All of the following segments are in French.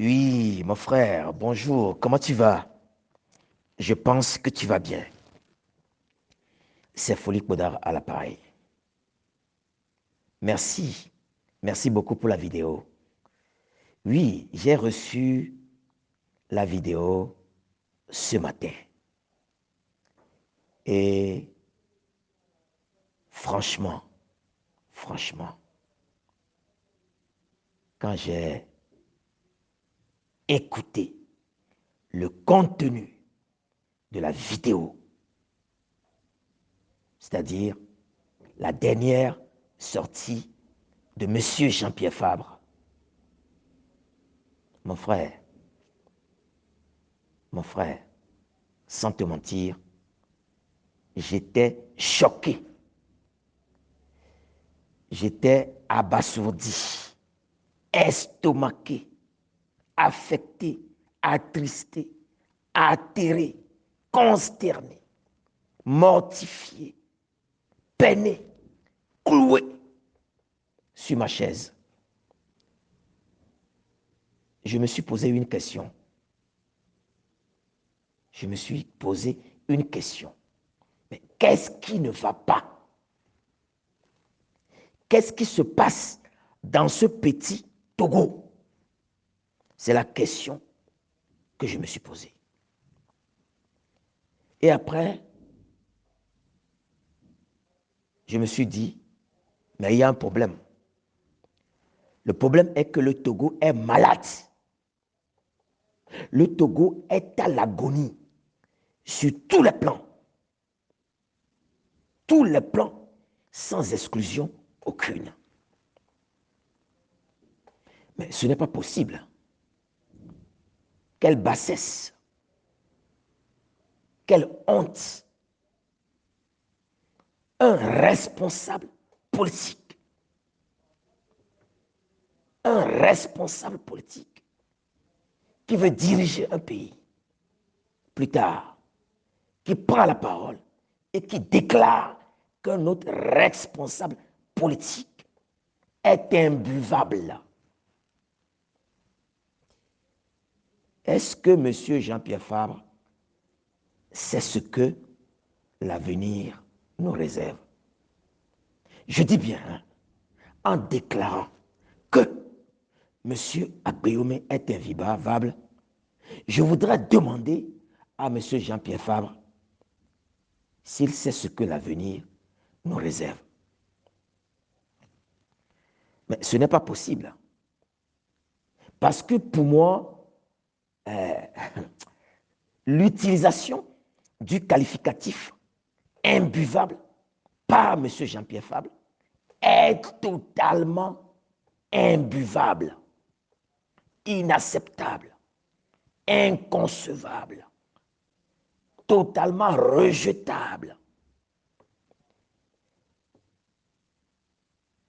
Oui, mon frère, bonjour, comment tu vas? Je pense que tu vas bien. C'est Folie Podar à l'appareil. Merci, merci beaucoup pour la vidéo. Oui, j'ai reçu la vidéo ce matin. Et franchement, franchement, quand j'ai écouté le contenu de la vidéo, c'est-à-dire la dernière sortie de Monsieur Jean-Pierre Fabre, mon frère, mon frère, sans te mentir, j'étais choqué, j'étais abasourdi, estomaqué, affecté, attristé, atterré, consterné, mortifié, peiné, cloué sur ma chaise. Je me suis posé une question. Je me suis posé une question. Mais qu'est-ce qui ne va pas? Qu'est-ce qui se passe dans ce petit Togo? C'est la question que je me suis posée. Et après, je me suis dit, mais il y a un problème. Le problème est que le Togo est malade. Le Togo est à l'agonie sur tous les plans. Tous les plans, sans exclusion aucune. Mais ce n'est pas possible. Quelle bassesse. Quelle honte. Un responsable politique. Un responsable politique qui veut diriger un pays. Plus tard, qui prend la parole et qui déclare qu'un autre responsable politique est imbuvable. Est-ce que M. Jean-Pierre Fabre sait ce que l'avenir nous réserve? Je dis bien, hein, en déclarant que M. Agbéomé est invivable, je voudrais demander à M. Jean-Pierre Fabre s'il sait ce que l'avenir nous réserve. Mais ce n'est pas possible. Parce que pour moi, l'utilisation du qualificatif imbuvable par M. Jean-Pierre Fabre est totalement imbuvable, inacceptable, inconcevable, totalement rejetable.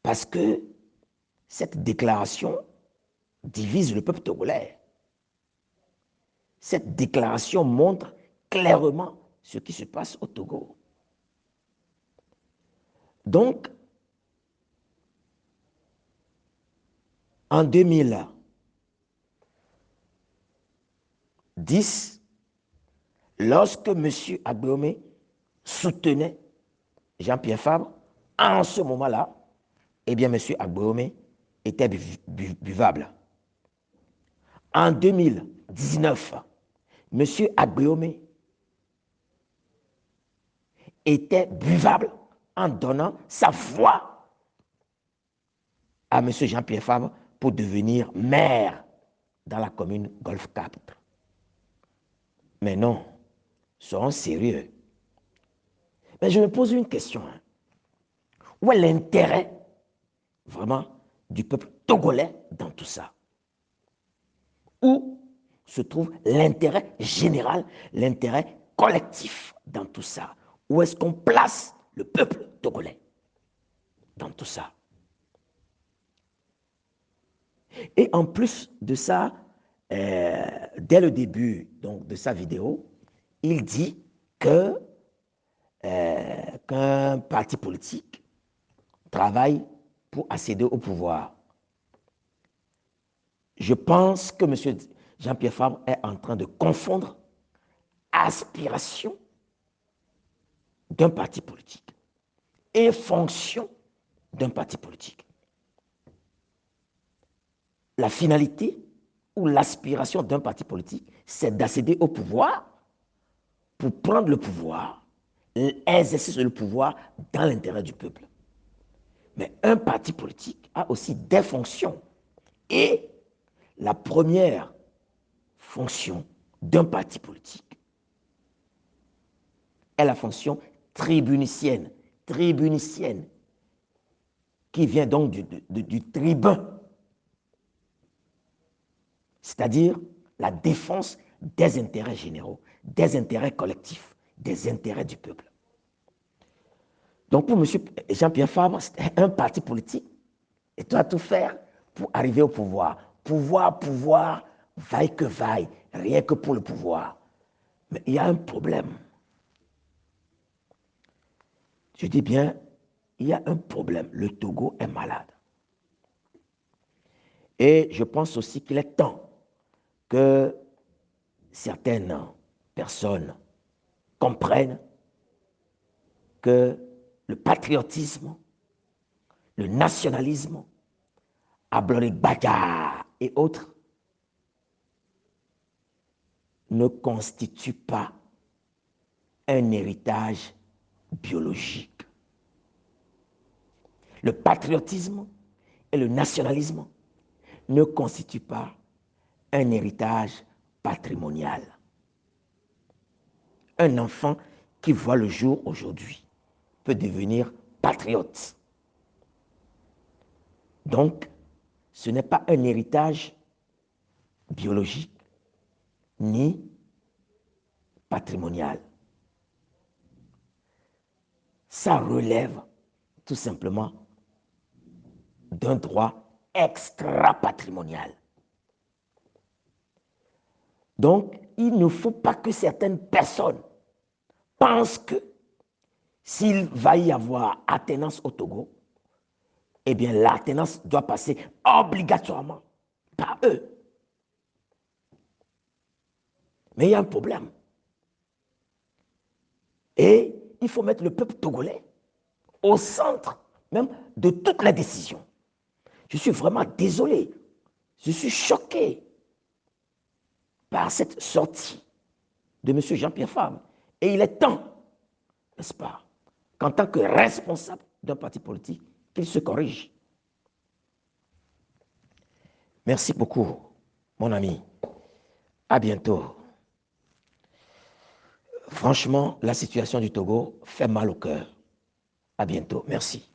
Parce que cette déclaration divise le peuple togolais. Cette déclaration montre clairement ce qui se passe au Togo. Donc, en 2010, lorsque M. Agbéomé soutenait Jean-Pierre Fabre, en ce moment-là, eh bien, M. Agbéomé était buvable. En 2019, M. Agbéomé était buvable en donnant sa voix à M. Jean-Pierre Fabre pour devenir maire dans la commune Golfe 4. Mais non, soyons sérieux. Mais je me pose une question. Hein. Où est l'intérêt vraiment du peuple togolais dans tout ça? Où se trouve l'intérêt général, l'intérêt collectif dans tout ça? Où est-ce qu'on place le peuple togolais dans tout ça? Et en plus de ça, dès le début donc, de sa vidéo, il dit que qu'un parti politique travaille pour accéder au pouvoir. je pense que M. Jean-Pierre Fabre est en train de confondre aspiration d'un parti politique et fonction d'un parti politique. La finalité ou l'aspiration d'un parti politique, c'est d'accéder au pouvoir pour prendre le pouvoir, exercer le pouvoir dans l'intérêt du peuple. Mais un parti politique a aussi des fonctions. Et la première fonction d'un parti politique est la fonction tribunicienne, qui vient donc du tribun, c'est-à-dire la défense des intérêts généraux, des intérêts collectifs, des intérêts du peuple. Donc pour M. Jean-Pierre Fabre, c'est un parti politique et doit tout faire pour arriver au pouvoir. Pouvoir, vaille que vaille, rien que pour le pouvoir. Mais il y a un problème. Je dis bien, il y a un problème. Le Togo est malade. Et je pense aussi qu'il est temps que certaines personnes comprennent que le patriotisme, le nationalisme, Ablorik Baga et autres ne constituent pas un héritage biologique. Le patriotisme et le nationalisme ne constituent pas un héritage patrimonial. Un enfant qui voit le jour aujourd'hui peut devenir patriote. Donc, ce n'est pas un héritage biologique ni patrimonial. Ça relève tout simplement d'un droit extra-patrimonial. Donc, il ne faut pas que certaines personnes pensent que s'il va y avoir attenance au Togo, eh bien, l'attenance doit passer obligatoirement par eux. Mais il y a un problème. Et il faut mettre le peuple togolais au centre même de toutes les décisions. Je suis vraiment désolé. Je suis choqué par cette sortie de M. Jean-Pierre Fabre. Et il est temps, n'est-ce pas, qu'en tant que responsable d'un parti politique, qu'il se corrige. Merci beaucoup, mon ami. À bientôt. Franchement, la situation du Togo fait mal au cœur. À bientôt. Merci.